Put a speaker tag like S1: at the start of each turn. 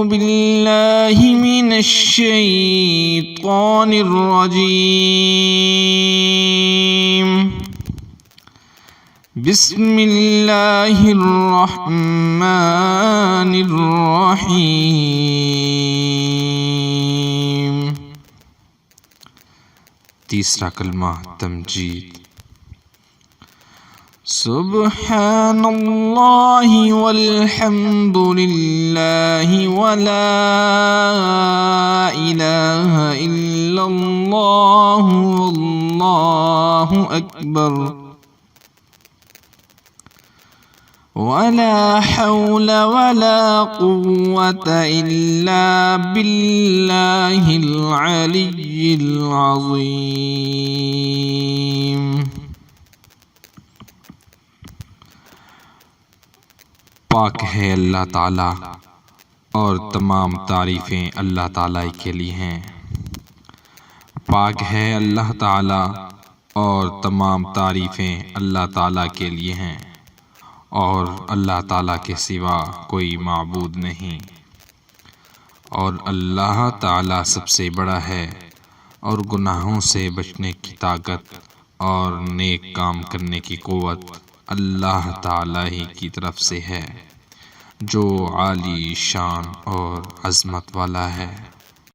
S1: بالله من الشيطان الرجيم. بسم الله الرحمن الرحيم. تیسرا کلمہ تمجید. سبحان اللہ والحمد للہ ولا الہ الا اللہ واللہ اکبر ولا حول ولا قوة الا باللہ العلی العظیم. پاک ہے اللہ تعالیٰ اور تمام تعریفیں اللہ تعالیٰ کے لیے ہیں. پاک ہے اللہ تعالیٰ اور تمام تعریفیں اللہ تعالیٰ کے لیے ہیں، اور اللہ تعالیٰ کے سوا کوئی معبود نہیں. اور اللہ تعالیٰ سب سے بڑا ہے، اور گناہوں سے بچنے کی طاقت اور نیک کام کرنے کی قوت اللہ تعالیٰ ہی کی طرف سے ہے، جو عالی شان اور عظمت والا ہے.